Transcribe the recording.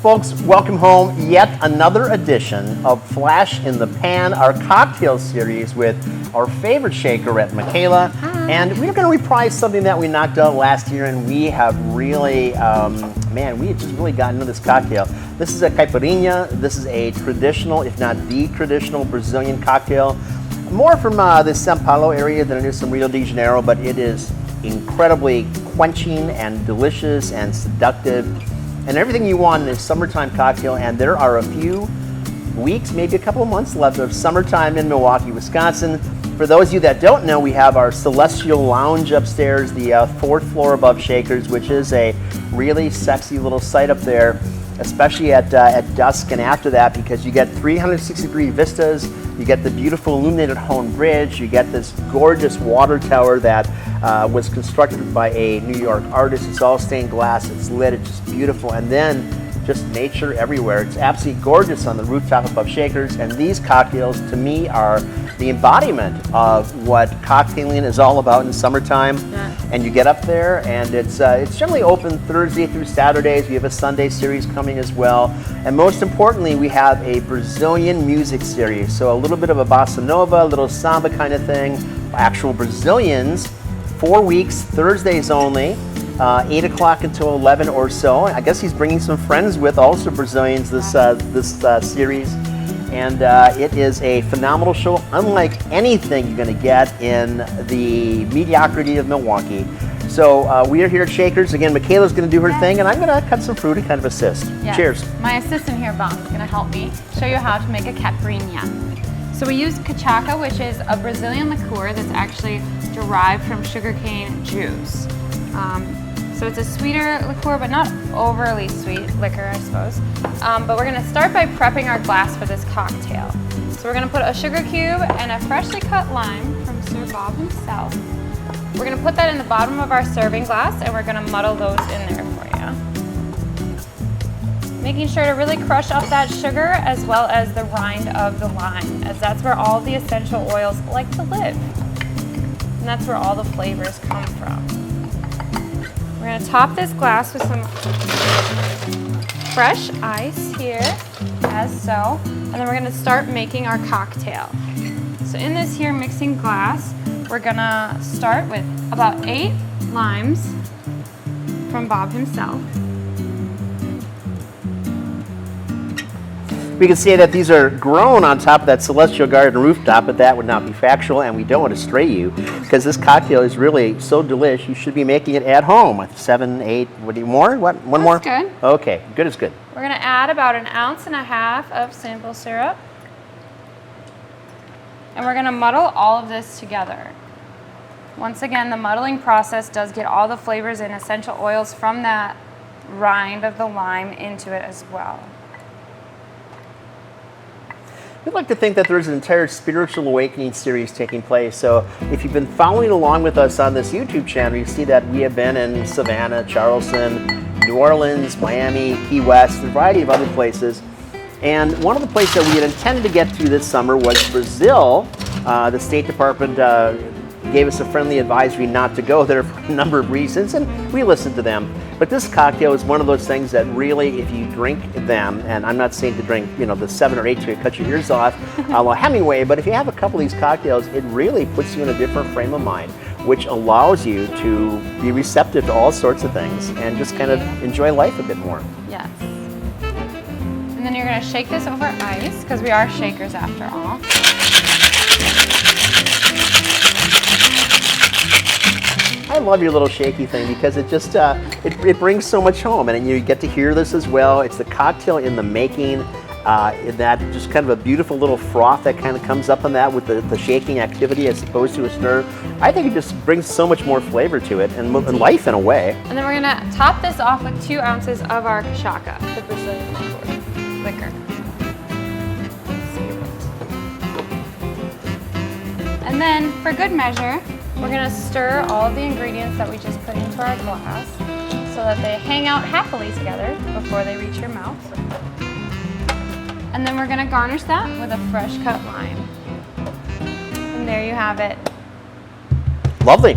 Folks, welcome home. Yet another edition of Flash in the Pan, our cocktail series with our favorite Shakerette, Michaela. Hi. And we're going to reprise something that we knocked out last year, and we have really, man, we have just really gotten into this cocktail. This is a Caiparinha. This is a traditional, if not the traditional Brazilian cocktail. More from the São Paulo area than it is from Rio de Janeiro, but it is incredibly quenching and delicious and seductive. And everything you want in a summertime cocktail, and there are a few weeks, maybe a couple of months left of summertime in Milwaukee, Wisconsin. For those of you that don't know, we have our Celestial Lounge upstairs, the fourth floor above Shakers, which is a really sexy little site up there, especially at dusk and after that, because you get 360-degree vistas, you get the beautiful illuminated Hone Bridge, you get this gorgeous water tower that was constructed by a New York artist. It's all stained glass, it's lit, it's just beautiful, and then just nature everywhere. It's absolutely gorgeous on the rooftop above Shakers, and these cocktails to me are the embodiment of what cocktailing is all about in summertime. Yeah. And you get up there, and it's generally open Thursday through Saturdays. We have a Sunday series coming as well, and most importantly, we have a Brazilian music series. So a little bit of a bossa nova, a little samba kind of thing. Actual Brazilians, 4 weeks, Thursdays only. 8 o'clock until 11 or so. I guess he's bringing some friends with, also Brazilians, this series. And it is a phenomenal show, unlike anything you're going to get in the mediocrity of Milwaukee. So we are here at Shakers. Again, Michaela's going to do her thing, and I'm going to cut some fruit and kind of assist. Yes. Cheers. My assistant here, Bob, is going to help me show you how to make a Caiparinha. So we use cachaca, which is a Brazilian liqueur that's actually derived from sugarcane juice. So it's a sweeter liqueur, but not overly sweet liquor, I suppose. But we're gonna start by prepping our glass for this cocktail. So we're gonna put a sugar cube and a freshly cut lime from Sir Bob himself. We're gonna put that in the bottom of our serving glass, and we're gonna muddle those in there for you. Making sure to really crush up that sugar as well as the rind of the lime, as that's where all the essential oils like to live. And that's where all the flavors come from. We're going to top this glass with some fresh ice here, as so, and then we're going to start making our cocktail. So in this here mixing glass, we're going to start with about 8 limes from Bob himself. We can say that these are grown on top of that Celestial Garden rooftop, but that would not be factual, and we don't want to stray you, because this cocktail is really so delish. You should be making it at home. 7, 8, what do you more? What? One more? That's good. Okay, good is good. We're going to add about 1.5 ounces of simple syrup. And we're going to muddle all of this together. Once again, the muddling process does get all the flavors and essential oils from that rind of the lime into it as well. We'd like to think that there's an entire spiritual awakening series taking place. So if you've been following along with us on this YouTube channel, you see that we have been in Savannah, Charleston, New Orleans, Miami, Key West, a variety of other places. And one of the places that we had intended to get to this summer was Brazil. The State Department gave us a friendly advisory not to go there for a number of reasons, and we listened to them. But this cocktail is one of those things that really, if you drink them, and I'm not saying to drink, the 7 or 8 to cut your ears off, a la Hemingway, but if you have a couple of these cocktails, it really puts you in a different frame of mind, which allows you to be receptive to all sorts of things and just kind of enjoy life a bit more. Yes. And then you're going to shake this over ice, because we are shakers after all. I love your little shaky thing, because it just it brings so much home, and you get to hear this as well. It's the cocktail in the making, in that just kind of a beautiful little froth that kind of comes up on that with the shaking activity as opposed to a stir. I think it just brings so much more flavor to it and life in a way. And then we're going to top this off with 2 ounces of our cachaca, the Brazilian liquor. And then, for good measure, we're going to stir all of the ingredients that we just put into our glass so that they hang out happily together before they reach your mouth. And then we're going to garnish that with a fresh cut lime. And there you have it. Lovely.